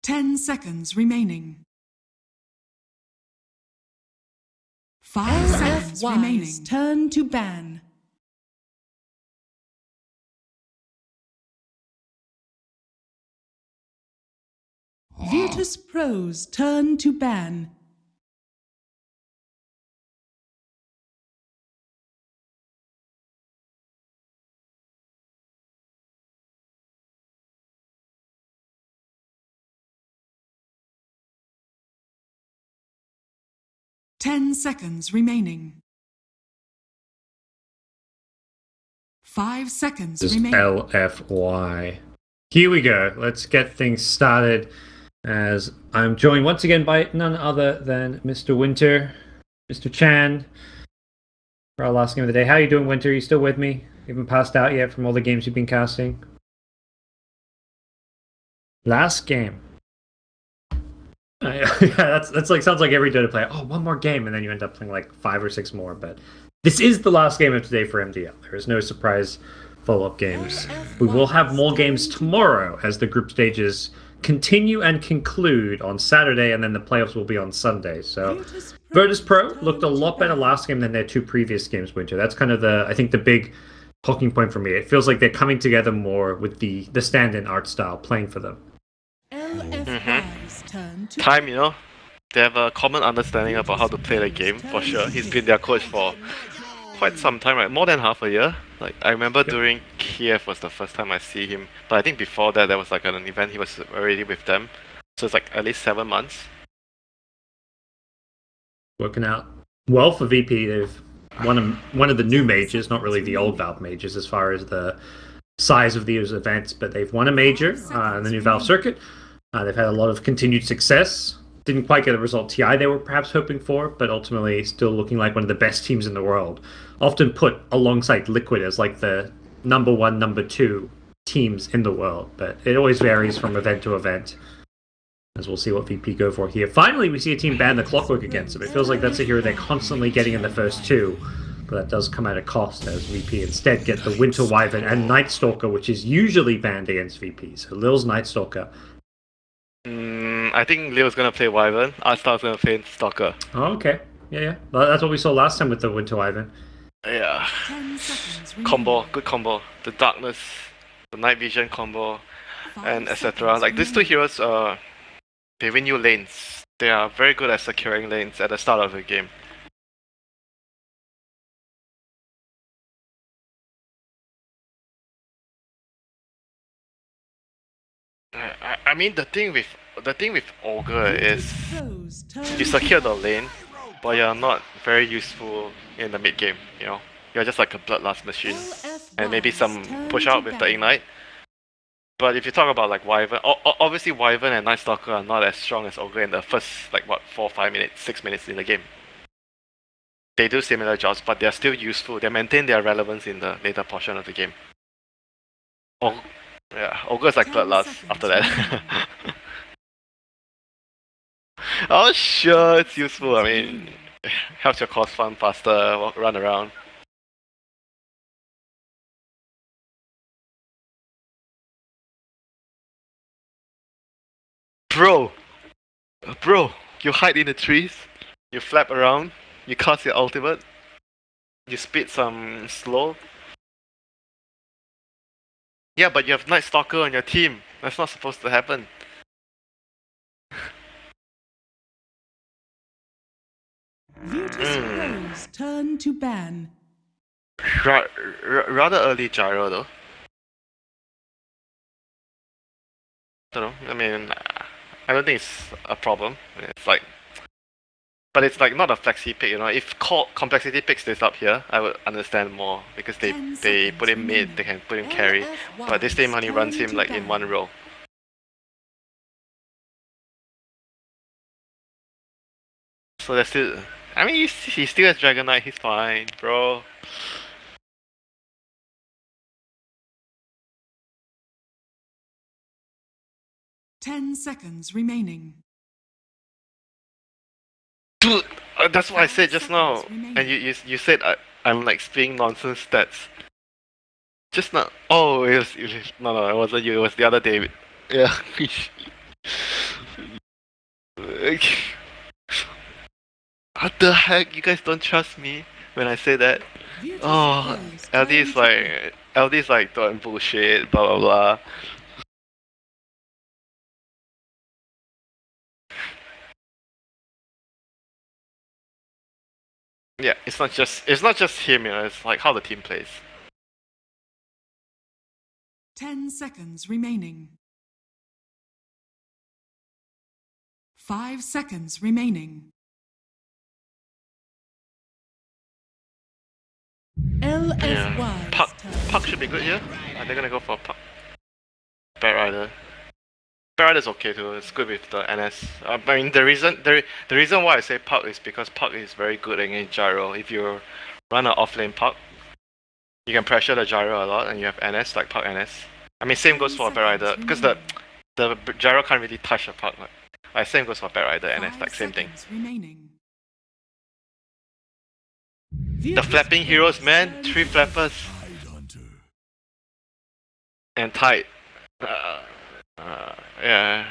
10 seconds remaining. 5 seconds remaining. Turn to ban. Virtus.Pro's turn to ban. Ten seconds remaining. 5 seconds remaining. LFY. Here we go. Let's get things started. As I'm joined once again by none other than Mr. Winter, Mr. Chan, for our last game of the day. How are you doing, Winter? You still with me? You haven't passed out yet from all the games you've been casting? Last game. Yeah, that's like sounds like every Dota player. Oh, one more game, and then you end up playing like 5 or 6 more. But this is the last game of today for MDL. There is no surprise follow-up games. We will have more games tomorrow as the group stages continue and conclude on Saturday, and then the playoffs will be on Sunday. So Virtus.Pro looked a lot better last game than their 2 previous games, Winter. That's kind of I think the big talking point for me. It feels like they're coming together more with the stand-in art style playing for them. Time, you know, they have a common understanding about how to play the game, for sure. He's been their coach for quite some time, right? More than half a year. Like, I remember during Kiev was the first time I see him, but I think before that, there was like an event he was already with them. So it's like at least 7 months. Working out well for VP. They've won one of the new majors, not really the old Valve majors as far as the size of these events, but they've won a major in the new Valve circuit. They've had a lot of continued success. Didn't quite get the result TI they were perhaps hoping for, but ultimately still looking like one of the best teams in the world. Often put alongside Liquid as like the number 1, number 2 teams in the world, but it always varies from event to event. As we'll see what VP go for here. Finally, we see a team ban the Clockwork against them. It feels like that's a hero they're constantly getting in the first 2, but that does come at a cost as VP instead get the Winter Wyvern and Night Stalker, which is usually banned against VP. So Lil's Night Stalker. I think Leo's gonna play Wyvern, Artstar's gonna play Stalker. Oh, okay. Yeah. Well, that's what we saw last time with the Winter Wyvern. Yeah. Combo, good combo. The Darkness, the Night Vision combo, and etc. Like, these 2 heroes, they win you lanes. They are very good at securing lanes at the start of the game. I mean, the thing with Ogre is you secure the lane, but you're not very useful in the mid game. You know, you're just like a bloodlust machine, and maybe some push out with the ignite. But if you talk about like Wyvern, obviously Wyvern and Night Stalker are not as strong as Ogre in the first like 4, 5 minutes, 6 minutes in the game. They do similar jobs, but they're still useful. They maintain their relevance in the later portion of the game. Yeah, Ogre is like Bloodlust after that. Oh sure, it's useful. I mean, helps your cost fund faster, run around. Bro, you hide in the trees, you flap around, you cast your ultimate, you speed some slow. Yeah, but you have Night Stalker on your team. That's not supposed to happen. Virtus.Pro's turn to ban. Rather early gyro though. I don't know. I mean, I don't think it's a problem. It's like, but it's like not a flexi pick, you know. If complexity picks this up here, I would understand more because they put him mid, they can put him carry. But this team only runs him like in one row. So that's still. I mean, he still has Dragon Knight. He's fine, bro. Ten seconds remaining. Dude, that's what I said just now. And you said I'm like spitting nonsense stats. Just now. Oh, it was no, it wasn't you. It was the other David. Yeah. What the heck? You guys don't trust me when I say that? Oh, LD is like doing bullshit, blah blah blah. Yeah, it's not just him, you know, it's like how the team plays. 10 seconds remaining. 5 seconds remaining. LFY. Puck should be good here. Are they gonna go for Puck? Bat Rider. Bat Rider's okay too. It's good with the NS. I mean, the reason why I say Puck is because Puck is very good against gyro. If you run an off-lane Puck, you can pressure the gyro a lot, and you have NS like Puck NS. I mean, same goes for Bat Rider because the gyro can't really touch a Puck. Like same goes for Bat Rider NS, like same thing. Remaining. The flapping heroes, man, 3 flappers. And tight. Yeah.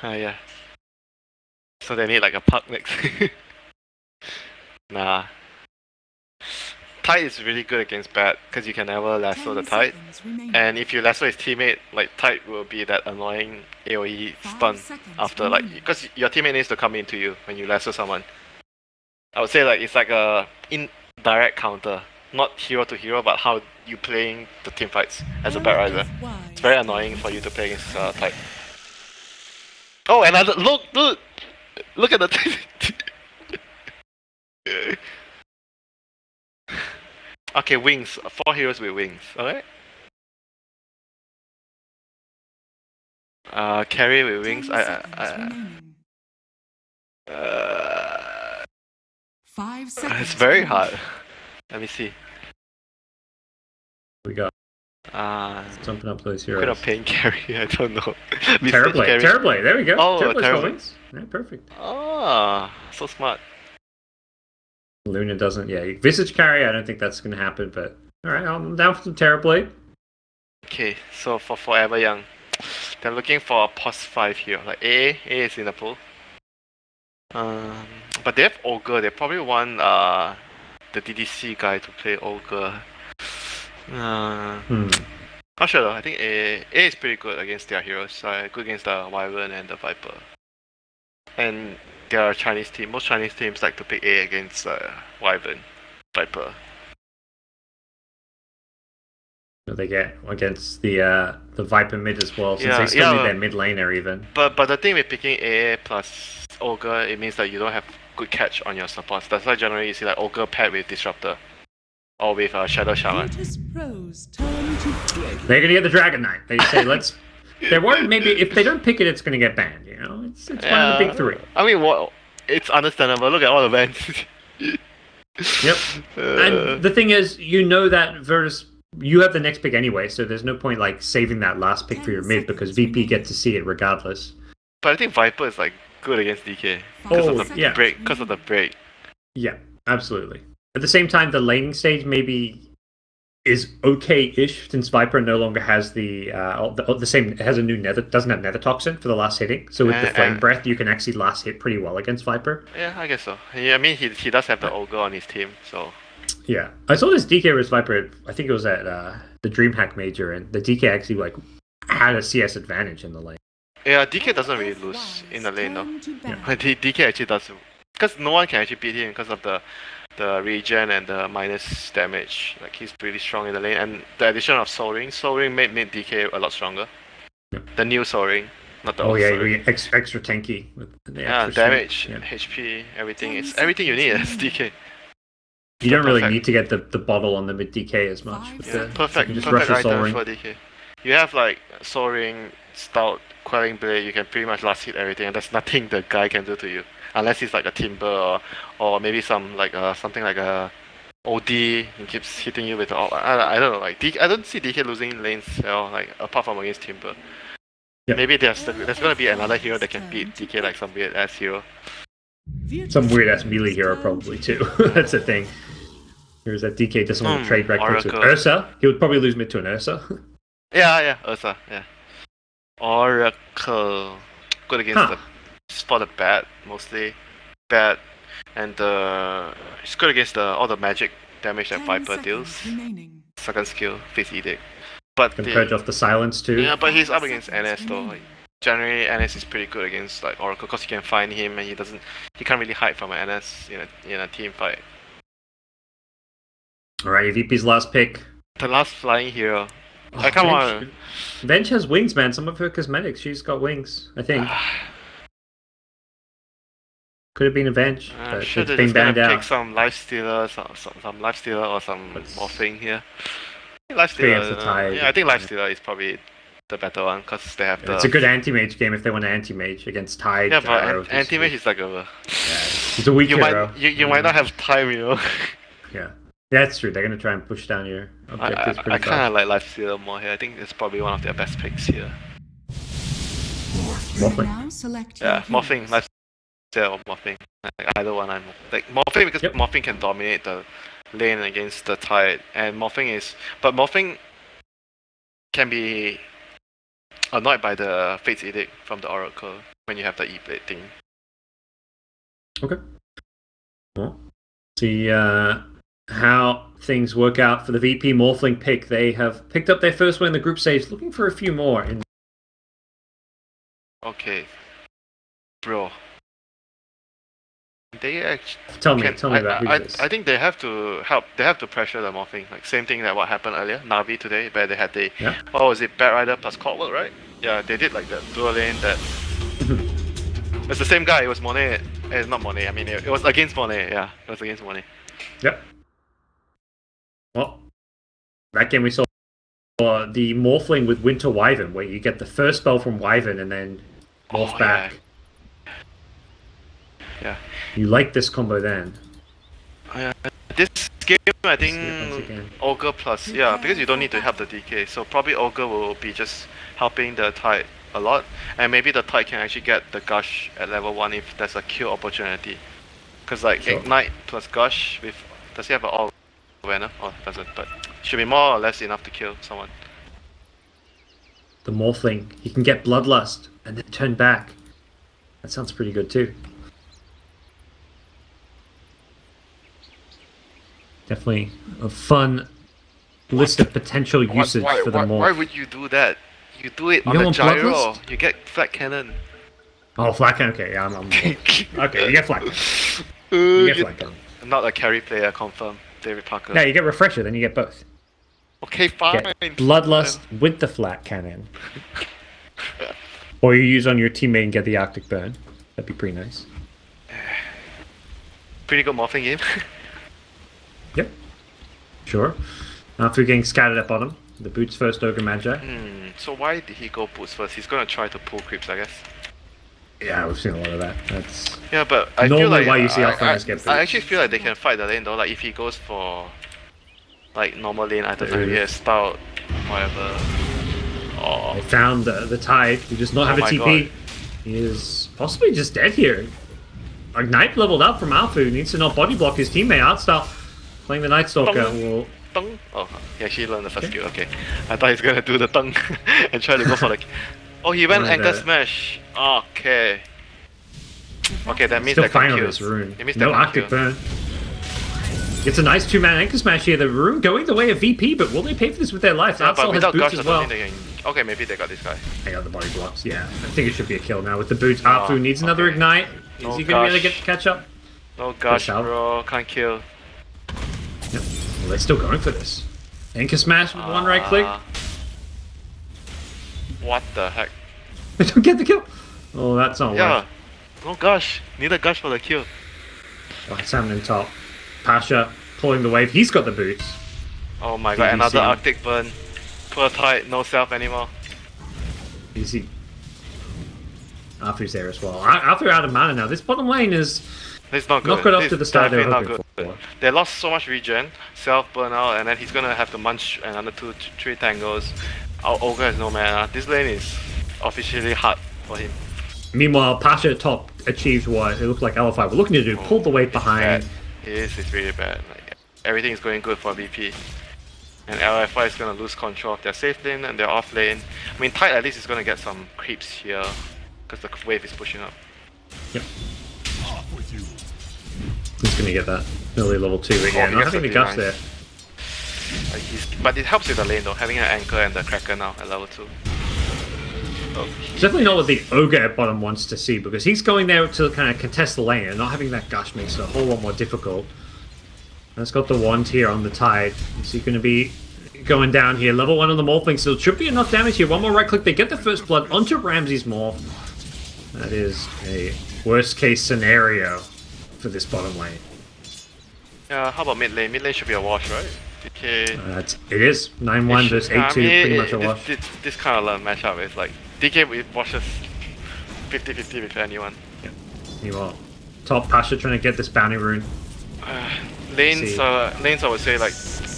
Yeah. So they need like a Puck next. Nah. Tide is really good against Bat because you can never lasso the Tide. And if you lasso his teammate, like Tide will be that annoying AoE stun after, like, because your teammate needs to come into you when you lasso someone. I would say like it's like a indirect counter, not hero to hero, but how you playing the team fights as a Bat Rider. It's very annoying for you to play against Tide. Oh, another look at the okay, wings. 4 heroes with wings. Alright. Carry with wings. 5 seconds. It's very hard. Let me see. We got jumping up those heroes. What kind of pain carry? I don't know. Terribly. There we go. Oh, Terribly. Yeah, perfect. Oh, so smart. Luna doesn't. Yeah, Visage carry. I don't think that's gonna happen. But all right, I'm down for some Terrorblade. Okay, so for Forever Young, they're looking for a +5 hero. Like AA is in the pool. But they have Ogre. They probably want the DDC guy to play Ogre. Not sure though. I think AA is pretty good against their heroes. Good against the Wyvern and the Viper. And they are a Chinese team. Most Chinese teams like to pick A against Wyvern, Viper. They get against the Viper mid as well, since they still need their mid laner even. But the thing with picking AA plus Ogre, it means that you don't have good catch on your supports. That's why generally you see like Ogre paired with Disruptor. Or with Shadow Shaman. They're gonna get the Dragon Knight. They say let's. They're worried maybe if they don't pick it, it's gonna get banned. You know, it's one of the big 3. I mean, it's understandable. Look at all the bans. Yep. And the thing is, you know that Virtus, you have the next pick anyway, so there's no point like saving that last pick for your mid because VP get to see it regardless. But I think Viper is like good against DK because of the break. Because of the break. Yeah, absolutely. At the same time, the laning stage maybe is okay-ish since Viper no longer has the same. It has a new nether, doesn't have nether toxin for the last hitting. So with the flame breath, you can actually last hit pretty well against Viper. Yeah, I guess so. Yeah, I mean he does have the Ogre on his team, so. Yeah, I saw this DK versus Viper. I think it was at the DreamHack Major, and the DK actually like had a CS advantage in the lane. Yeah, DK doesn't really lose in the lane though. Yeah. DK actually does, because no one can actually beat him because of the regen and the minus damage. Like he's pretty strong in the lane, and the addition of Soul Ring made DK a lot stronger. Yeah. The new Soul Ring, not the old Soul Ring. Extra tanky with the damage, HP, everything. It's everything you need as DK. You don't really need to get the bottle on the mid DK as much. Perfect item for DK. You have like Soul Ring, Stout, Quelling Blade. You can pretty much last hit everything, and there's nothing the guy can do to you. Unless he's like a Timber or maybe some like something like a OD, he keeps hitting you with all. I don't know, like I don't see DK losing lanes, you know, like apart from against Timber. Yep. Maybe there's gonna be another hero that can beat DK, like some weird ass hero. Some weird ass melee hero probably too. That's the thing. There's that DK doesn't want to trade records with Ursa. He would probably lose mid to an Ursa. Yeah, Ursa, yeah. Oracle. Good against it's for the bat mostly. Bat, and it's good against all the magic damage that Viper deals. Remaining. Second skill, Fate's Edict. But Can purge off the silence too. yeah, but he's up against NS though. Like, generally, NS is pretty good against like Oracle because you can find him and he can't really hide from an NS in a team fight. Alright, VP's last pick. The last flying hero. Oh, I come on. Venge has wings, man. Some of her cosmetics, she's got wings, I think. Could have been a Venge, I'm but sure it's they're been just gonna banned out. pick some Lifestealer, some Lifestealer or some Morphing here. I think Against the Lifestealer, Tide. yeah, I think Lifestealer is probably the better one because they have the. It's a good anti-mage game if they want an anti-mage against Tide. Yeah, but Arrow, anti-mage is like a. Yeah, he's a weak You hero. might might not have time, you know. Yeah, that's true. They're gonna try and push down your objectives I pretty kind fast. of like Lifestealer more here. I think it's probably one of their best picks here. Morphling. Now select your Yeah, Morphing, heroes. Lifestealer or Morphing. Like either one, I'm like Morphing because Yep. Morphing can dominate the lane against the Tide, and Morphing can be annoyed by the Fate's Edict from the Oracle when you have the E-Blade thing. Okay. Well, see how things work out for the VP Morphling pick. They have picked up their first win in the group stage, looking for a few more. In Okay, bro. They actually tell me about who's this. I think they have to help. They have to pressure the Morphing. Like same thing that what happened earlier, Navi today, where they had the what was it, Bat Rider plus Clockwork, right? Yeah, they did like that dual lane. That it's the same guy. It was Monet. It's not Monet. I mean, it was against Monet. Yeah, it was against Monet. Yep. Well, that game we saw the Morphling with Winter Wyvern, where you get the first spell from Wyvern and then morph back. Yeah. You like this combo then? This game, I Once think again. Ogre plus, yeah, because you don't need to help the DK, so probably Ogre will be just helping the Tide a lot, and maybe the Tide can actually get the Gush at level 1 if there's a kill opportunity. Because like Sure. Ignite plus Gush, with does he have an all Venom? Oh, doesn't, but should be more or less enough to kill someone. The Morphling, he can get Bloodlust and then turn back. That sounds pretty good too. Definitely a fun list of potential uses for the Morph. Why would you do that? You do it You on don't a want gyro, Bloodlust? you get Flat Cannon. Oh, flat cannon. Okay, yeah, okay, you get flat cannon. You get flat cannon. Not a carry player, confirm. David Parker. Yeah, you get refresher, then you get both. Okay, fine. Get Bloodlust with the flat cannon. Or you use on your teammate and get the Arctic Burn. That'd be pretty nice. Pretty good morphing game. Yep. Sure. After getting scattered at bottom, the boots first Ogre Magi. So why did he go boots first? He's gonna try to pull creeps, I guess. Yeah, we've seen a lot of that. That's Yeah, but I normally feel like why you see offliners get boots. I actually feel like they can fight the lane though. Like if he goes for like normal lane items, like yeah, spout, whatever. Oh, They found the Tide, who does not have a my TP. God. He is possibly just dead here. Ignite leveled up from Alpha, who needs to not body block his teammate. Artstyle playing the Night Stalker will. Tung. Oh, he actually learned the first skill. Okay, I thought he's gonna do the tung and try to go for like. Oh, he went Anchor Smash. Okay. Okay, that means Still that fine can on kill. this rune. It means No that can Arctic kill. Burn. It's a nice two-man Anchor Smash here. The rune going the way of VP, but will they pay for this with their lives? Yeah, but Artstyle has without boots Gush, I as don't well. think they can. Okay, maybe they got this guy. Hang on, the body blocks. Yeah, I think it should be a kill now with the boots. Arfu needs another okay. ignite. No Is he gonna be able to Gush. get to catch up? No Gush, out. bro. Can't kill. Yep. Well, they're still going for this. Anchor Smash with one right click. What the heck? They don't get the kill. Oh, that's not Yeah. worth. No Gush. Need a Gush for the kill. Oh, Salmon in top. Pasha pulling the wave. He's got the boots. Oh my god, BBC. another Arctic Burn. Poor Tide, no self anymore. Easy. Arfu's there as well. Arfu out of mana now. This bottom lane is This is not good. not got up This to the is start they were definitely hoping not for. They lost so much regen, self burn out, and then he's gonna have to munch another 2-3 tangos. Our Ogre has no mana. This lane is officially hard for him. Meanwhile, Pasha at top achieved what it looked like LFY were looking to do. Pulled the wave behind. It's really bad. Like, everything is going good for VP. And LFY is gonna lose control of their safe lane and their off lane. I mean, Tide at least is gonna get some creeps here, because the wave is pushing up. Yep. He's gonna get that early level 2 again. Not having the guts there. But it helps with the lane though, having an anchor and the cracker now at level 2. Oh, definitely not what the Ogre at bottom wants to see, because he's going there to kind of contest the lane, and not having that gush makes it a whole lot more difficult. And it's got the wand here on the Tide. Is he going to be going down here? Level 1 on the Morphling, so it should be enough damage here. One more right click, they get the first blood onto Ramsey's Morph. That is a worst case scenario for this bottom lane. Yeah, how about mid lane? Mid lane should be a wash, right? DK... it is. 9-1 versus 8-2, pretty much a wash. This kind of matchup is like, DK washes 50-50 with anyone. Yeah. Meanwhile, top Pasha trying to get this bounty rune. Lanes, I would say, like,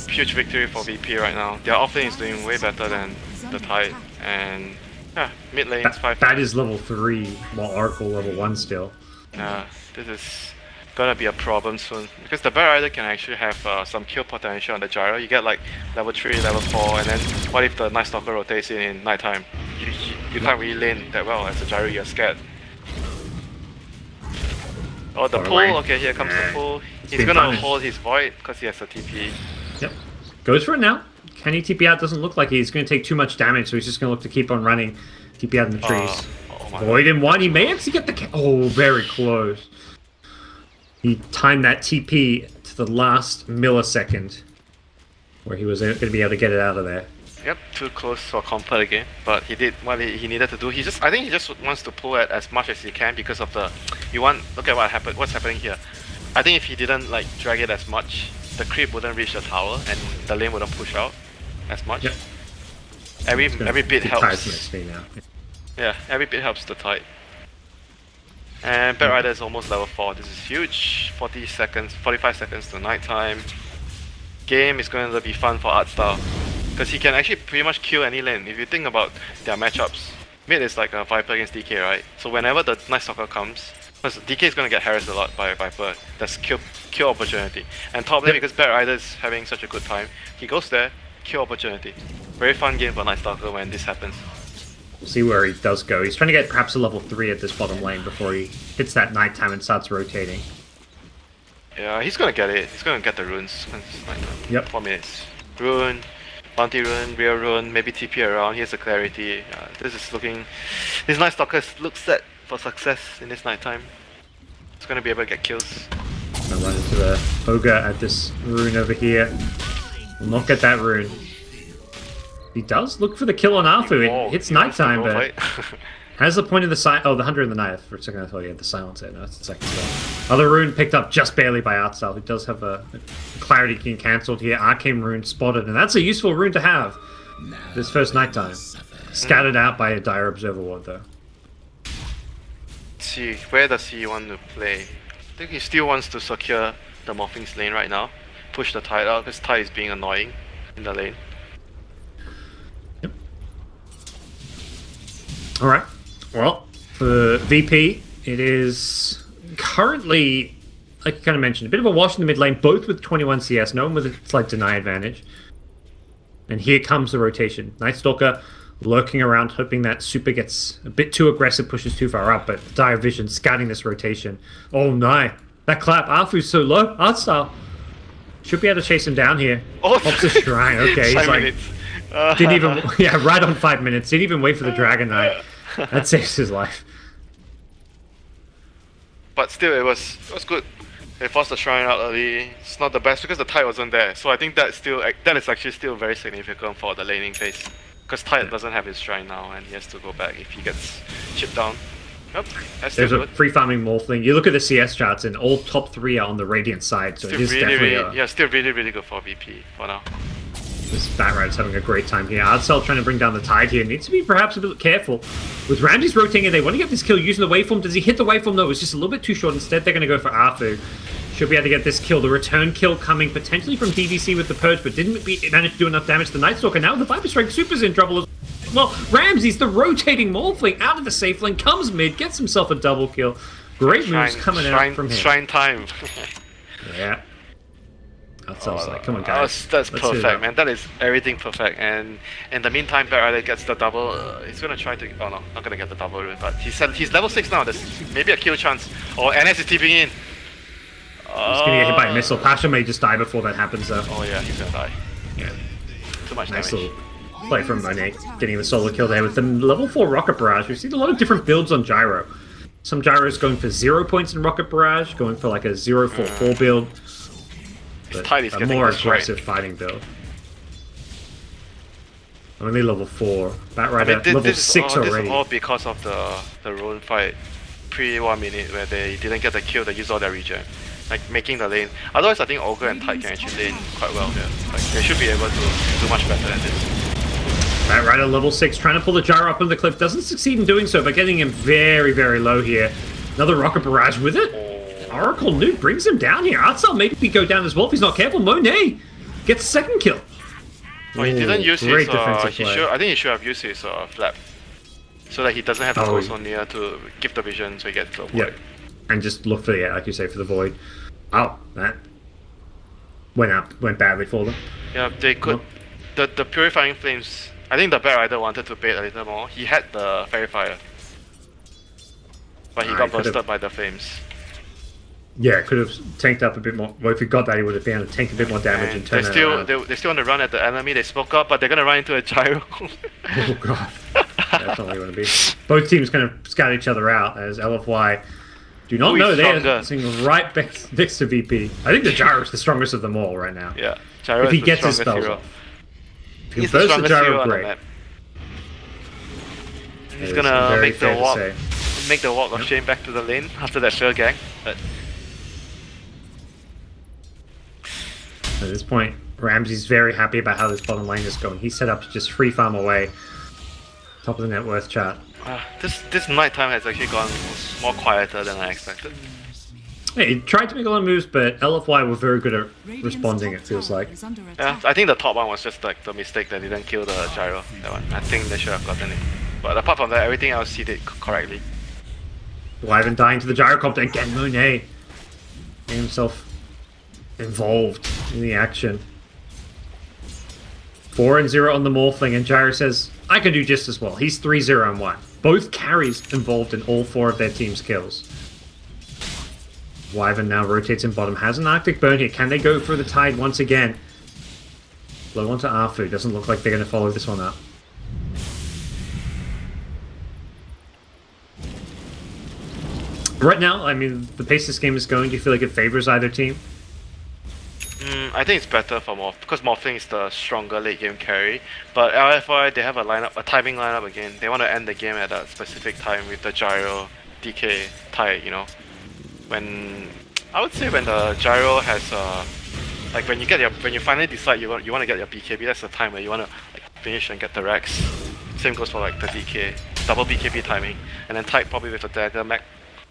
huge victory for VP right now. Their off lane is doing way better than the Tide, and yeah, mid lane is 5. That is level 3, while Oracle level 1 still. Yeah, this is gonna be a problem soon, because the Bear Rider can actually have some kill potential on the gyro. You get like level 3, level 4, and then what if the Night Stalker rotates in nighttime? You can't really lane that well as a gyro, you're scared. Oh, the pull, okay, here comes the pull. He's gonna hold his void because he has a TP. Yep. Goes for it now. Can he TP out? Doesn't look like he's going to take too much damage, so he's just going to look to keep on running. TP out in the trees. Void in 1. He may actually get the... Oh, very close. He timed that TP to the last millisecond, where he was going to be able to get it out of there. Yep, too close for comfort again, but he did what he needed to do. I think he just wants to pull it as much as he can because of the... Look at what's happening here. I think if he didn't like drag it as much, the creep wouldn't reach the tower and the lane wouldn't push out as much. Yep. Every bit helps. Yeah, every bit helps the Tide. And Bear Rider is almost level 4. This is huge. 45 seconds to nighttime. Game is going to be fun for Artstyle, because he can actually pretty much kill any lane. If you think about their matchups, mid is like a Viper against DK, right? So whenever the Night Stalker comes, because DK is going to get harassed a lot by Viper, that's kill opportunity. And top lane, because Bear Rider is having such a good time, he goes there, kill opportunity. Very fun game for Night Stalker when this happens. We'll see where he does go. He's trying to get perhaps a level 3 at this bottom lane before he hits that nighttime and starts rotating. Yeah, he's gonna get it. He's gonna get the runes. Yep. 4 minutes. Rune, bounty rune, real rune, maybe TP around. Here's the clarity. This is looking... This Night Stalker looks set for success in this nighttime. He's gonna be able to get kills. Gonna run into the Ogre at this rune over here. Will not get that rune. He does look for the kill on Arthur. It hits nighttime, but has the point of the the 100 and the knife. For a second I thought he had the silence there. No, it's the second spell. Other rune picked up just barely by Artstyle, who does have a clarity being cancelled here. Arcane rune spotted, and that's a useful rune to have this first nighttime. Scattered out by a Dire Observer Ward though. Let's see, where does he want to play? I think he still wants to secure the Morphing's lane right now. Push the Tide out, because Tide is being annoying in the lane. Alright, well, for VP, it is currently, like you kind of mentioned, a bit of a wash in the mid lane, both with 21 CS, no one with a slight deny advantage. And here comes the rotation. Night Stalker lurking around, hoping that Super gets a bit too aggressive, pushes too far up, but Dire Vision scouting this rotation. Oh no, that clap, Arfu's so low, Artstyle should be able to chase him down here. Oh, pops the shrine, okay, he's like... Didn't even, yeah, right on 5 minutes. Didn't even wait for the Dragon Knight. That saves his life. But still, it was good. They forced the shrine out early. It's not the best because the Tide wasn't there. So I think that is actually still very significant for the laning phase. Because Tide doesn't have his shrine now, and he has to go back if he gets chipped down. Yep, that's still There's a free farming Morphling. You look at the CS charts, and all top 3 are on the Radiant side. So it is definitely still really good for VP for now. This Bat Rider's having a great time here. Artstyle trying to bring down the Tide here. Needs to be perhaps a bit careful. With Ramsey's rotating, they want to get this kill using the waveform. Does he hit the waveform? No, it's just a little bit too short. Instead, they're going to go for Arfu. Should be able to get this kill. The return kill coming potentially from DVC with the Purge, but didn't manage to do enough damage to the Night Stalker. Now the Viper Strike Super's in trouble as well. Ramsey's the rotating Morphling out of the safe lane, comes mid, gets himself a double kill. Great moves coming out from him. Shrine time. Yeah. Outside's like, come on, guys. That's perfect, man. That is everything perfect. And in the meantime, Batrider gets the double. He's gonna try to. Oh no, not gonna get the double. But he's level 6 now. There's maybe a kill chance. Oh, NS is TPing in. He's gonna get hit by a missile. Pasha may just die before that happens, though. Oh yeah, he's gonna die. Yeah. Too much Nice damage. little play from Monet, getting the solo kill there with the level 4 Rocket Barrage. We've seen a lot of different builds on Gyro. Some Gyros going for 0 points in Rocket Barrage, going for like a 0-4-4 build. His tide is a getting more destroyed. aggressive fighting build. Only level 4. Batrider I mean, level 6 this already. is all because of the Rune fight pre 1 minute where they didn't get the kill, they used all their regen. Like making the lane. Otherwise I think Ogre and Tide can actually lane quite well here. Like they should be able to do much better than this. Batrider level 6 trying to pull the Gyro up on the cliff. Doesn't succeed in doing so, but getting him very, very low here. Another Rocket Barrage with it. Oracle Nuke brings him down here. Artsel maybe go down as well if he's not careful. Monet gets second kill. Oh, he didn't use great his, defensive play. I think he should have used his flap. So that he doesn't have to go Oh. so near to give the vision so he gets the Yeah, void. and just look for like you say, for the void. Oh, that went badly for them. Yeah, they could. The Purifying Flames, I think the Batrider wanted to bait a little more. He had the Fairy Fire. But he got could've- bursted by the flames. Yeah, could have tanked up a bit more. Well, if he got that, he would have been able to tank a bit more damage and turn they it still around. they still want to run at the enemy. They smoke up, but they're gonna run into a gyro. Oh god, that's not what you want to be. Both teams kind of scout each other out as LFY do not Who know is they're stronger? sitting right next to VP. I think the Gyro is the strongest of them all right now. Yeah, gyro If is he the gets his strongest spells hero. off. If he He's the bursts the strongest hero Gyro, on the great. map. It He's is gonna very make fair the to walk, say. of shame back to the lane after that fail gang. But At this point, Ramsey's very happy about how this bottom lane is going. He's set up to just free farm away. Top of the net worth chart. this nighttime has actually gone more quieter than I expected. Yeah, he tried to make a lot of moves, but LFY were very good at responding, it feels like. Yeah, I think the top one was just like the mistake that didn't kill the gyro. That one, I think they should have gotten it. But apart from that, everything else he did correctly. Wyvern dying to the gyrocopter again. Monet getting himself involved in the action. 4-0 on the Morphling, and Gyro says, I can do just as well. He's 3-0-1. Both carries involved in all 4 of their team's kills. Wyvern now rotates in bottom. Has an Arctic Burn here. Can they go for the Tide once again? Low onto Arfu. Doesn't look like they're going to follow this one up. Right now, I mean, the pace this game is going, do you feel like it favors either team? I think it's better for Morph because Morphling is the stronger late game carry. But LFY, they have a timing lineup again. They want to end the game at a specific time with the gyro, DK, Tide. You know, when I would say when the gyro has like when you finally decide you want to get your BKB, that's the time where you want to like finish and get the Rex. Same goes for like the DK, double BKB timing, and then Tide probably with the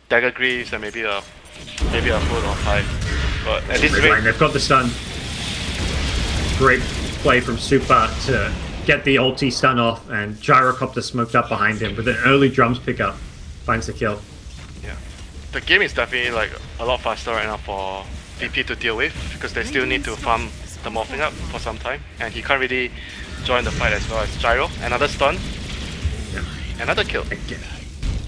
dagger greaves and maybe a foot or 5. But at this rate, they've got the stun. Great play from Super to get the ulti stun off, and Gyrocopter smoked up behind him with an early drums pickup. Finds the kill. yeah, the game is definitely like a lot faster right now for VP to deal with because they still need to farm the Morphling up for some time, and he can't really join the fight as well as Gyro. Another stun, Yeah. another kill.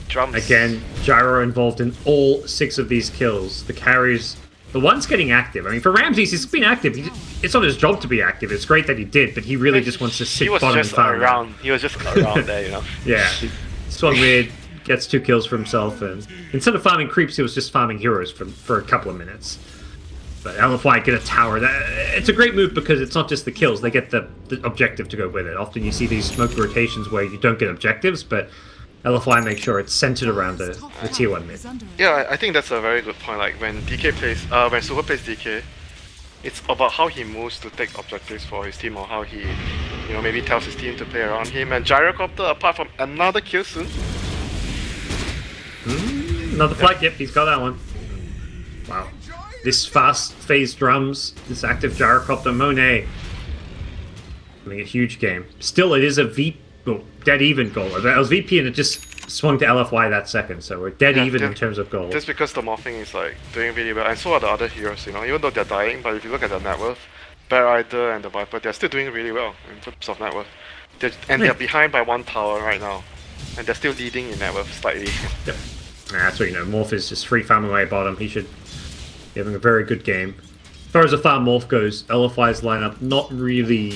Drums. Again, Gyro involved in all 6 of these kills. The carries, the one's getting active. I mean, for Ramses, he's been active. It's not his job to be active. It's great that he did, but he really just wants to sit bottom and farm. He was just around there, you know. Yeah, he swung weird, gets 2 kills for himself, and instead of farming creeps, he was just farming heroes for a couple of minutes. But LFY get a tower. It's a great move because it's not just the kills; they get the objective to go with it. Often you see these smoke rotations where you don't get objectives, but LFY makes sure it's centered around the tier 1 mid. Yeah, I think that's a very good point. Like when when Super plays DK, it's about how he moves to take objectives for his team, or how he, maybe tells his team to play around him. And Gyrocopter, apart from another kill soon. Another flight, yep, he's got that one. Wow. This fast phase drums, this active Gyrocopter, Monet. Having a huge game. Still, it is a dead even goal. It was VP and it just swung to LFY that second, so we're dead even in terms of gold. Just because the morphing is like doing really well, and so are the other heroes, you know, even though they're dying, but if you look at the net worth, Bear Rider and the Viper, they're still doing really well in terms of net worth. They're behind by 1 tower right now, and they're still leading in net worth slightly. Yep. That's what you know, Morph is just free farming away bottom. He should be having a very good game. As far as the farm Morph goes, LFY's lineup not really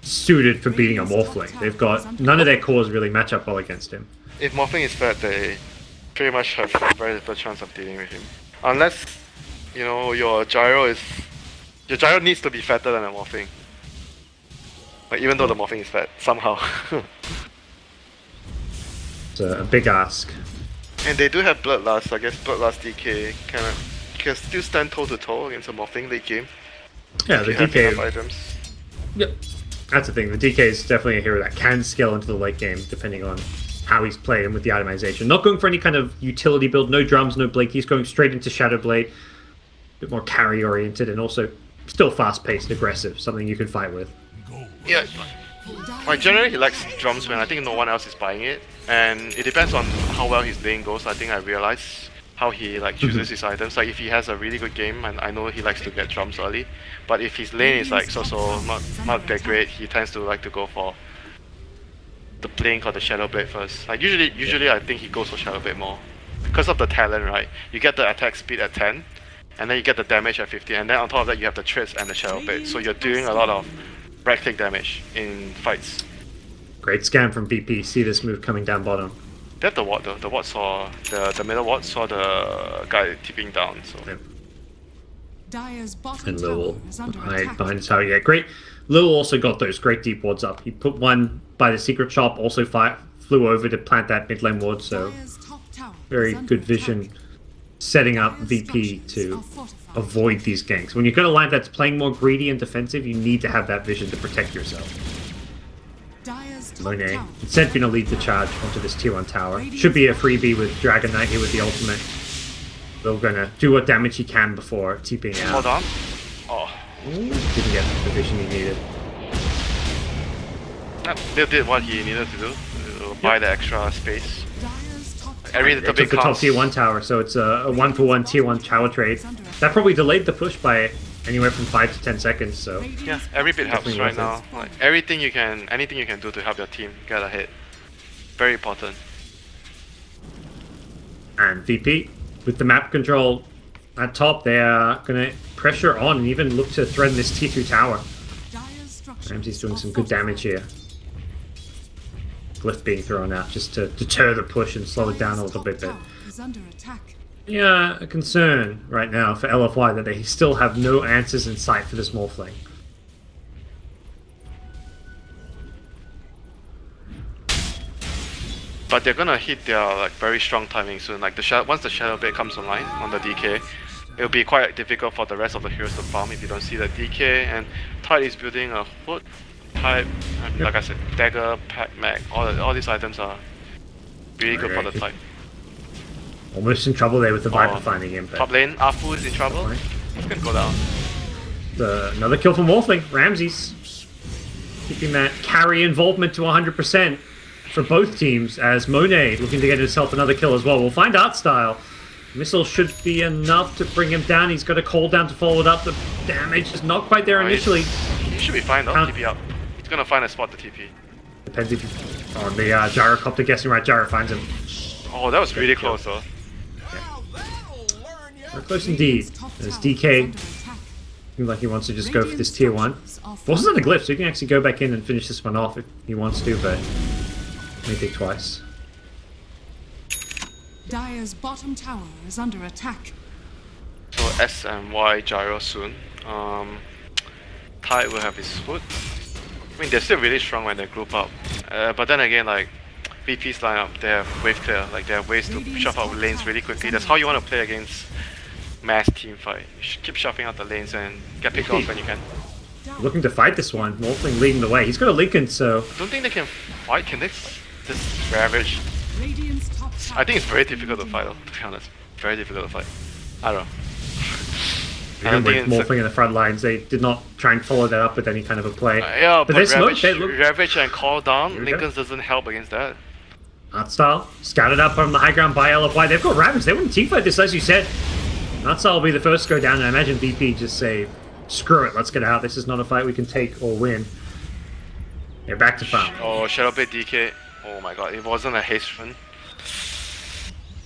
suited for beating a Morphling. They've got none of their cores really match up well against him. If Morphling is fed, they pretty much have very little chance of dealing with him. Unless, you know, your gyro needs to be fatter than a Morphling. Like, even though the Morphling is fat, somehow. It's a big ask. And they do have Bloodlust. I guess Bloodlust DK can still stand toe to toe against a Morphling late game. Yeah, the DK. Items. Yep. That's the thing. The DK is definitely a hero that can scale into the late game, depending on how he's played and with the itemization. Not going for any kind of utility build, no drums, no blink. He's going straight into Shadowblade, a bit more carry oriented, and also still fast paced, aggressive, something you can fight with. Yeah. Like generally he likes drums when I think no one else is buying it, and it depends on how well his lane goes. I think I realize how he like chooses his items. Like if he has a really good game, and I know he likes to get drums early, but if his lane is like so not that great, he tends to like to go for the blink or the Shadowblade first. Like usually I think he goes for Shadowblade more because of the talent, right? You get the attack speed at 10, and then you get the damage at 15, and then on top of that you have the trits and the Shadowblade. So you're doing a lot of right-click damage in fights. Great scam from VP. See this move coming down bottom. They have the ward though. The ward saw the middle ward saw the guy tipping down. So. Yep. Dire's bottom And tower Lil is under behind attack. his tower. Yeah, great. Lil also got those great deep wards up. He put one by the secret shop, also flew over to plant that mid lane ward, so Dire's top tower very is under good vision attack. setting up Dire's VP structures to are fortified. avoid these ganks. When you've got a line that's playing more greedy and defensive, you need to have that vision to protect yourself. Dire's top Monet tower instead gonna lead the charge onto this tier 1 tower. Should be a freebie with Dragon Knight here with the ultimate. They're gonna do what damage he can before TPing out. Hold on. Oh. Didn't get the vision he needed. They did what he needed to do. Buy the extra space. Dire's top tower Every It little took bit the top counts. tier 1 tower, so it's a 1-for-1 tier 1 tower trade. That probably delayed the push by anywhere from 5 to 10 seconds, so Yeah, every bit helps Definitely right worth now. Like anything you can do to help your team get ahead. Very important. and VP with the map control at top, they are gonna pressure on and even look to threaten this tier 2 tower. Dire's structures Ramsey's doing are some good damage here. Glyph being thrown out just to deter the push and slow it down a little bit. But is under attack. yeah, a concern right now for LFY that they still have no answers in sight for this Morphling. But they're gonna hit their like very strong timing soon. Like once the Shadowblade comes online on the DK, it'll be quite difficult for the rest of the heroes to farm if you don't see the DK. And Tide is building a hood type, and like I said, dagger, pack, mag, all these items are really good for the type. Almost in trouble there with the Viper finding him. Top lane, Afu is in trouble. He's gonna go down. Another kill from Morphling. Ramses keeping that carry involvement to 100% for both teams, as Monet looking to get himself another kill as well. We'll find Art Style. Missile should be enough to bring him down. He's got a call down to follow it up. The damage is not quite there initially. He should be fine though. TP up. He's gonna find a spot to TP. Depends if you on the gyrocopter guessing right. Gyro finds him. Oh, that was really close though. Very close indeed. As DK seems like he wants to just go for this tier 1. Wasn't a glyph, so he can actually go back in and finish this one off if he wants to, but may take twice. Dire's bottom tower is under attack. So S and Y gyro soon. Tide will have his foot. I mean, they're still really strong when they group up. But then again, like VP's lineup, they have wave clear. Like they have ways to shove out lanes really quickly. That's how you want to play against mass team fight. You should keep shoving out the lanes and get picked off when you can. Looking to fight this one. Morphling leading the way. He's got a Lincoln, so I don't think they can fight. Can they fight? This Ravage. Radiant's top tower I think it's very difficult to fight though, to be honest. Very difficult to fight. I don't know. even with Morphling in the front lines, they did not try and follow that up with any kind of a play. Yeah, but they smoked. Ravage and call down, Here we go. Lincoln doesn't help against that. Art Style, scattered up on the high ground by LFY. They've got Ravage. They wouldn't teamfight this, as you said. Art Style will be the first to go down, and I imagine VP just say, screw it, let's get out. This is not a fight we can take or win. They're back to farm. Oh, Shadowblade DK. Oh my god, it wasn't a haste run.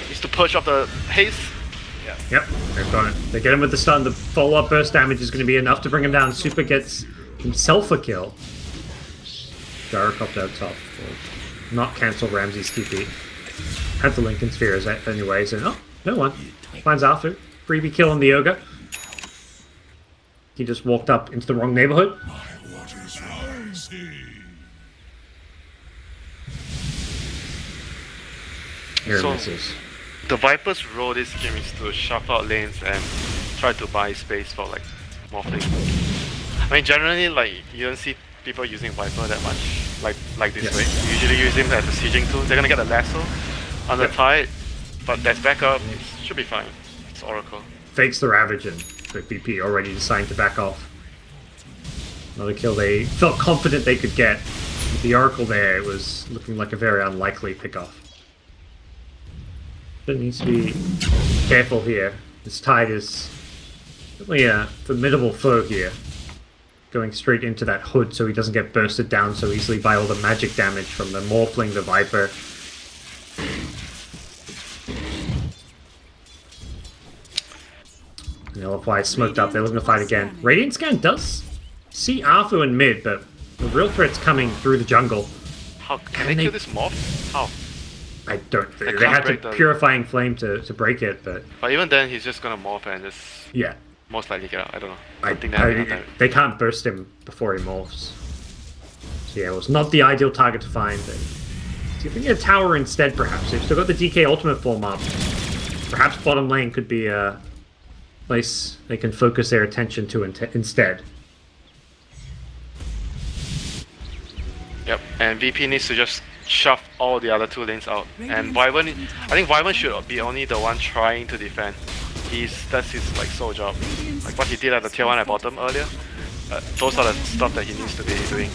Needs to push off the haste. Yeah. Yep, they've got it. They get him with the stun. The follow-up burst damage is going to be enough to bring him down. Super gets himself a kill. Gyrocopter out top. Will not cancel Ramsey's TP. Had the Lincoln Spheres anyways, and oh, no one. Finds Arthur. Freebie kill on the Ogre. He just walked up into the wrong neighborhood. Here So- misses. The Viper's role this game is to shuffle out lanes and try to buy space for like morphling. I mean, generally, like you don't see people using Viper that much, like this way. You usually use him as a sieging tool. They're gonna get a lasso on the tide, but that's backup. It should be fine. It's Oracle. Fakes the Ravage and the VP already deciding to back off. Another kill they felt confident they could get. With the Oracle there, it was looking like a very unlikely pick-off. But needs to be careful here. This tide is certainly a formidable foe here. Going straight into that hood so he doesn't get bursted down so easily by all the magic damage from the Morphling, the Viper. And LFY smoked up, they're looking to fight again. Radiant Scan does see Arthur in mid, but the real threat's coming through the jungle. How can they kill this morph? How? I don't. They can't had break to the- Purifying Flame to break it, but But even then, he's just gonna morph and just yeah. most likely get out. I don't know. I think they have enough time. they can't burst him before he morphs. So yeah, it was not the ideal target to find. But see if we can get a tower instead, perhaps. They've still got the DK ultimate form up. Perhaps bottom lane could be a place they can focus their attention to instead. Yep, and VP needs to just shove all the other two lanes out. And Wyvern, I think Wyvern should be only the one trying to defend. That's his like sole job. Like what he did at the tier 1 at bottom earlier. Those are the stuff that he needs to be doing.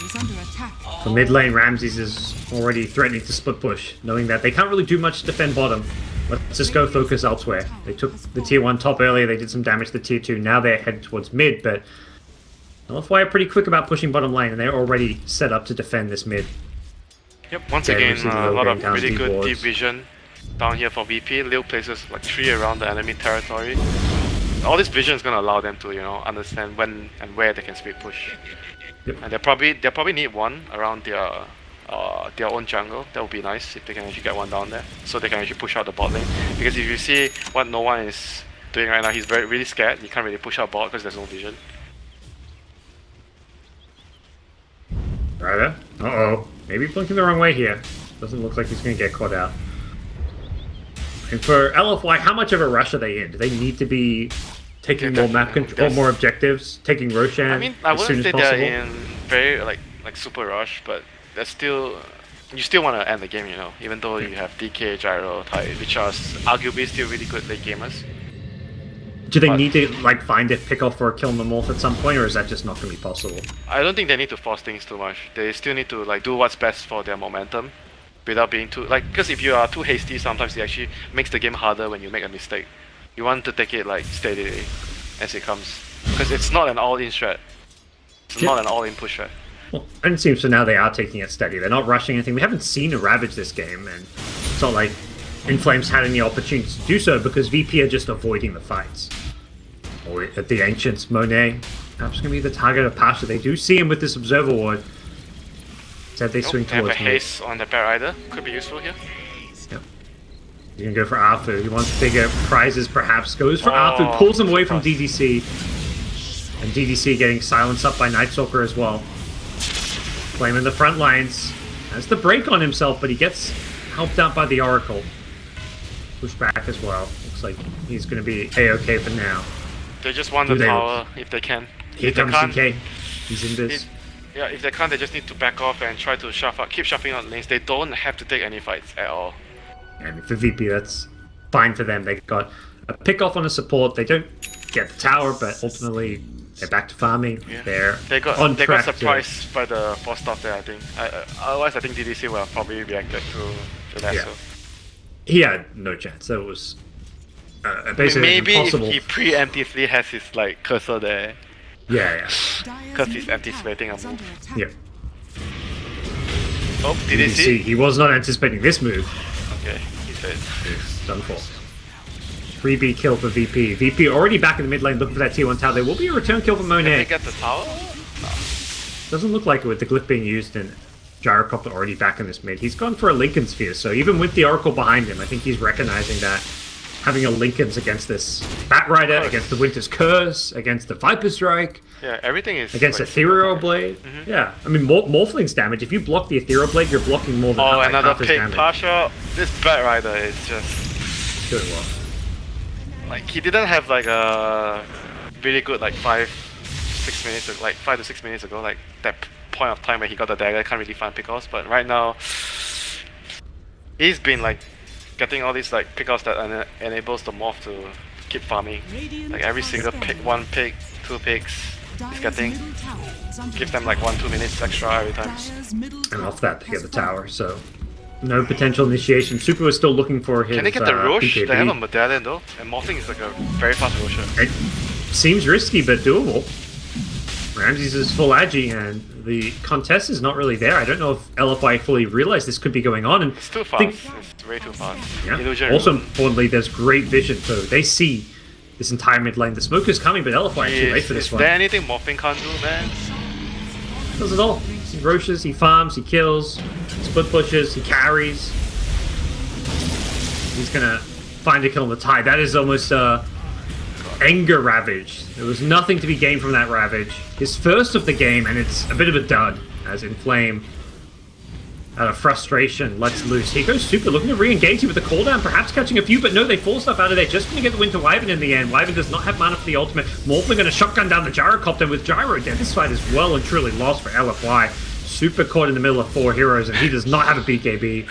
Is under attack. For mid lane, Ramses is already threatening to split push, knowing that they can't really do much to defend bottom. Let's just go focus elsewhere. They took the tier 1 top earlier, they did some damage to the tier 2, now they're headed towards mid, but LFY are pretty quick about pushing bottom lane, and they're already set up to defend this mid. Yep, once Yeah, again, we see the a low lot game of down really deep good wards. deep vision down here for VP. Lil places like 3 around the enemy territory. All this vision is going to allow them to, you know, understand when and where they can speed push. Yep. And they probably need one around their own jungle. That would be nice if they can actually get one down there, so they can actually push out the bot lane. Because if you see what no one is doing right now, he's really scared. He can't really push out bot because there's no vision. Ryder? Uh-oh. Maybe blinking the wrong way here. Doesn't look like he's going to get caught out. And for LFY, how much of a rush are they in? Do they need to be taking more map control, more objectives, taking Roshan I mean, I as soon wouldn't as say possible? they're in very like super rush, but they're still. You still want to end the game, you know, even though you have DK, Gyro, Tide, which are arguably still really good late gamers. Do they but- need to like find a pick-off or kill the morph at some point, or is that just not going to be possible? I don't think they need to force things too much. They still need to like do what's best for their momentum, without being too like. Because if you are too hasty, sometimes it actually makes the game harder when you make a mistake. You want to take it like steadily as it comes, because it's not an all-in strat. It's not an all-in push strat. Well, and it seems so now they are taking it steady. They're not rushing anything. We haven't seen a Ravage this game, and it's not like Inflame's had any opportunity to do so because VP are just avoiding the fights. Or at the Ancients, Monet, perhaps going to be the target of Pasha. They do see him with this Observer Ward. Instead they swing They have a towards me. haste on the bear either. Could be useful here. Yep. He's going to go for Arthur. He wants bigger prizes, perhaps. Goes for Arthur, Oh, pulls him away from tough. DDC. And DDC getting silenced up by Night Stalker as well. Flame in the front lines. Has the break on himself, but he gets helped out by the Oracle. Push back as well. Looks like he's going to be A-okay for now. They just want Do the they- tower if they can. Here If they comes can't, DK. He's in this. yeah, if they can't, they just need to back off and try to keep shuffling out lanes. They don't have to take any fights at all. And for VP, that's fine for them. They got a pick off on a support. They don't get the tower, but ultimately they're back to farming. Yeah. They got surprised by the force stuff there, I think. Otherwise, I think DDC would have probably reacted to that. Yeah. So. He had no chance. So it was basically maybe impossible. if he preemptively has his like cursor there, Yeah. because he's anticipating a move. Yeah. Oh, DDC, he was not anticipating this move. Okay, he said. It's done for. 3B kill for VP. VP already back in the mid lane looking for that T1 tower. There will be a return kill for Monet. Can they get the tower? No. Doesn't look like it with the glyph being used and Gyrocopter already back in this mid. He's gone for a Lincoln Sphere, so even with the Oracle behind him, I think he's recognizing that having a Lincoln's against this Batrider, against the Winter's Curse, against the Viper Strike. Yeah, everything is... Against like, Ethereal Blade. Yeah, I mean, Morphling's damage, if you block the Ethereal Blade, you're blocking more than half, another half his pig damage. partial. This Batrider is just... Doing well. Like, he didn't have like a really good like 5 to 6 minutes ago, like that point of time where he got the dagger, can't really find pickoffs, but right now he's been like getting all these like pickoffs that enables the morph to keep farming. Like every single pick, 1 pick, 2 picks, he's getting, give them like 1-2 minutes extra every time. And off that they get the tower, so no potential initiation. Super was still looking for his Can they get the Roche? PKB. They have a medallion though, and morphing is like a very fast Roche. It seems risky, but doable. Ramses is full agi, and the contest is not really there. I don't know if LFY fully realized this could be going on. And it's too fast. It's way too fast. Yeah. Illusion Also, removal. importantly, there's great vision, so they see this entire mid lane. The smoke is coming, but LFY is too late for this one. Is there anything morphing can't do, man? Does it all. He roaches, he farms, he kills, split pushes, he carries. He's gonna find a kill on the tide. That is almost Anger Ravage. There was nothing to be gained from that Ravage. His first of the game, and it's a bit of a dud, as Inflame, out of frustration, lets loose. He goes Super, looking to re-engage him with the cooldown, perhaps catching a few, but no, they force stuff out of there. Just going to get the win to Wyvern in the end. Wyvern does not have mana for the ultimate. Morphling going to shotgun down the Gyrocopter with Gyro dead. This fight is well and truly lost for LFY. Super caught in the middle of 4 heroes, and he does not have a BKB.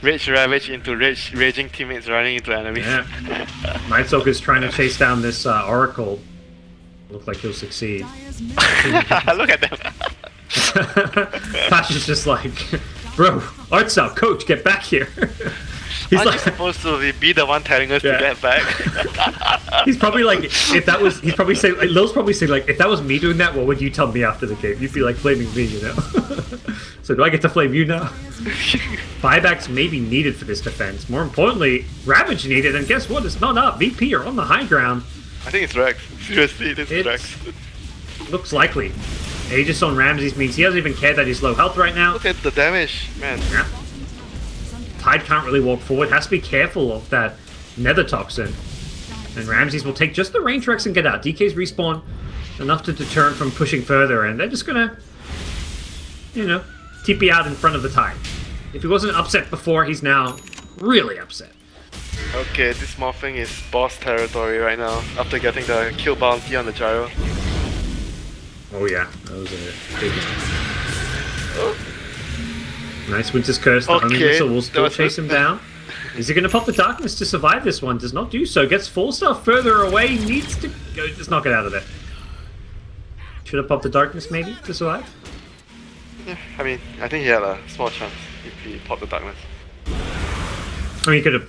Rage Ravage into raging teammates running into enemies. Yeah. Night Stalker's trying to chase down this Oracle. Looks like he'll succeed. Look at them. Flash is just like, bro, art style, coach, get back here. He's Aren't like, you supposed to be the one telling us to get back? He's probably like, if that was, he's probably saying, like, Lil's probably saying, like, if that was me doing that, what would you tell me after the game? You'd be like blaming me, you know? So do I get to flame you now? Buybacks may be needed for this defense. More importantly, Ravage needed, and guess what? It's not up. VP are on the high ground. I think it's Rex. Seriously, it's Rex. Looks likely. Aegis on Ramses means he doesn't even care that he's low health right now. Look at the damage, man. Yeah. Tide can't really walk forward. Has to be careful of that Nether Toxin. And Ramses will take just the range Rex and get out. DK's respawn enough to deter him from pushing further, and they're just gonna, you know, TP out in front of the Tide. If he wasn't upset before, he's now really upset. Okay, this morphing is boss territory right now, after getting the kill bounty on the Gyro. Oh yeah, that was a big one. Nice Winter's Curse. The homing missile will still chase him down. Is he going to pop the Darkness to survive this one? Does not do so. Gets 4-star further away. Needs to go. Just knock it out of there. Should have popped the Darkness maybe to survive. Yeah, I mean, I think he had a small chance if he popped the Darkness. I mean, he could have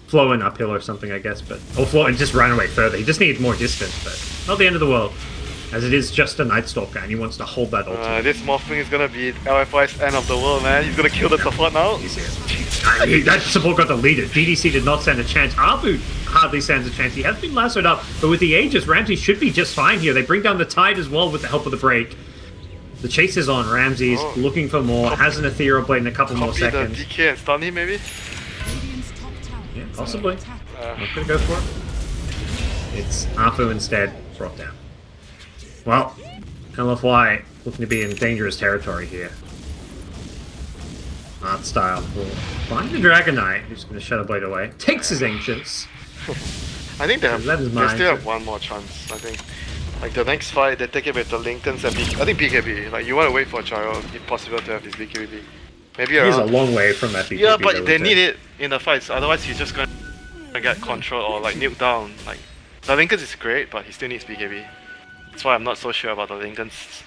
flown uphill or something, I guess, but or flow and just run away further. He just needs more distance, but not the end of the world. As it is just a Night Stalker, and he wants to hold that ultimate. This morphing is gonna be LFY's end of the world, man. He's gonna kill the support now. That support got deleted. DDC did not stand a chance. Abu hardly stands a chance. He has been lassoed up, but with the Aegis, Ramsey should be just fine here. They bring down the Tide as well with the help of the break. The chase is on. Ramsey's looking for more. Has an Ethereal Blade in a couple more seconds. The DK and stun him, maybe? Yeah, possibly. Not gonna go for it. It's Arfu instead. Brought down. Well, LFY looking to be in dangerous territory here. Art style will find the Dragon Knight, who's going to Shadow Blade away. Takes his Ancients. I think they still mine, have one more chance, I think. Like the next fight, they take it with the Lincolns and I think BKB. Like you want to wait for Gyro, if possible, to have his BKB. Maybe he's a long way from that BKB. Yeah, but they need it in the fights, otherwise he's just going to get control or like nuke down. Like The Lincolns is great, but he still needs BKB. That's why I'm not so sure about the Lincolns.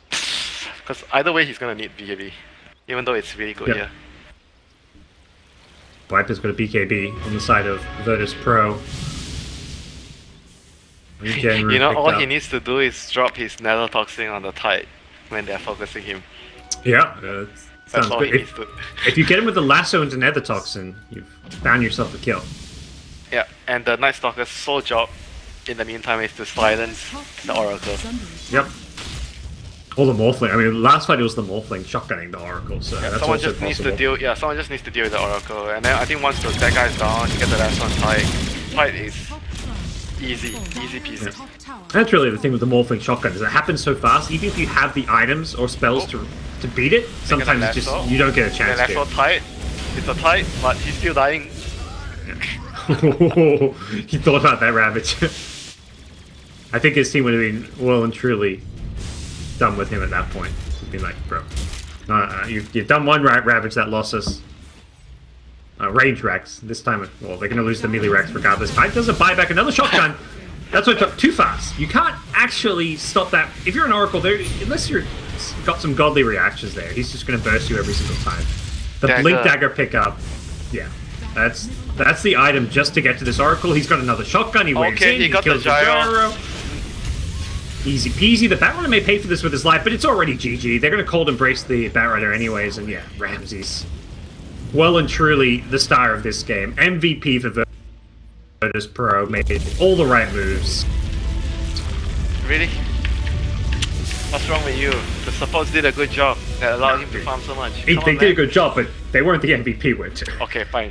Because either way, he's gonna need BKB, even though it's really good here. Viper's got a BKB on the side of Virtus.Pro. You know, all he needs to do is drop his Nether Toxin on the Tide when they're focusing him. Yeah, that's all good. he needs to. If you get him with the lasso into Nether Toxin, you've found yourself a kill. Yeah, and the Night Stalker's sole job in the meantime is to silence the Oracle. Yep. Or the Morphling. I mean, last fight it was the Morphling shotgunning the Oracle, so yeah, that's someone also just needs possible. to deal. Yeah, someone just needs to deal with the Oracle, and then I think once that guy's down, you get the last one Tide. Tide is easy peasy. Yeah. That's really the thing with the Morphling shotgun, is it happens so fast, even if you have the items or spells to beat it, sometimes it's just, you don't get a chance to. Tide. It's a Tide, but he's still dying. He thought about that Ravage. I think his team would have been well and truly done with him at that point. He'd been like, bro, you've done one Ravage that lost us. Range Rex. This time, well, they're going to lose the melee Rex regardless. Tide doesn't buy back another shotgun. That's what took too fast. You can't actually stop that. If you're an Oracle, there, unless you're got some godly reactions there, he's just going to burst you every single time. The Blink Dagger pickup, yeah. That's the item just to get to this Oracle. He's got another shotgun. He waves in. He got kills the gyro. Easy peasy. The Batrider may pay for this with his life, but it's already GG. They're going to cold embrace the Batrider anyways, and yeah, Ramses. Well and truly the star of this game. MVP for Virtus.Pro. Made all the right moves. Really? What's wrong with you? The supports did a good job that allowed him to farm so much. They did a good job, but they weren't the MVP with it. Okay, fine.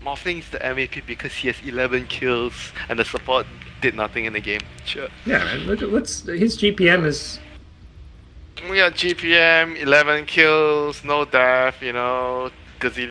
Morphling is the MVP because he has 11 kills and the support did nothing in the game. Sure. Yeah, man, his GPM is... We got GPM, 11 kills, no death, you know, gazillion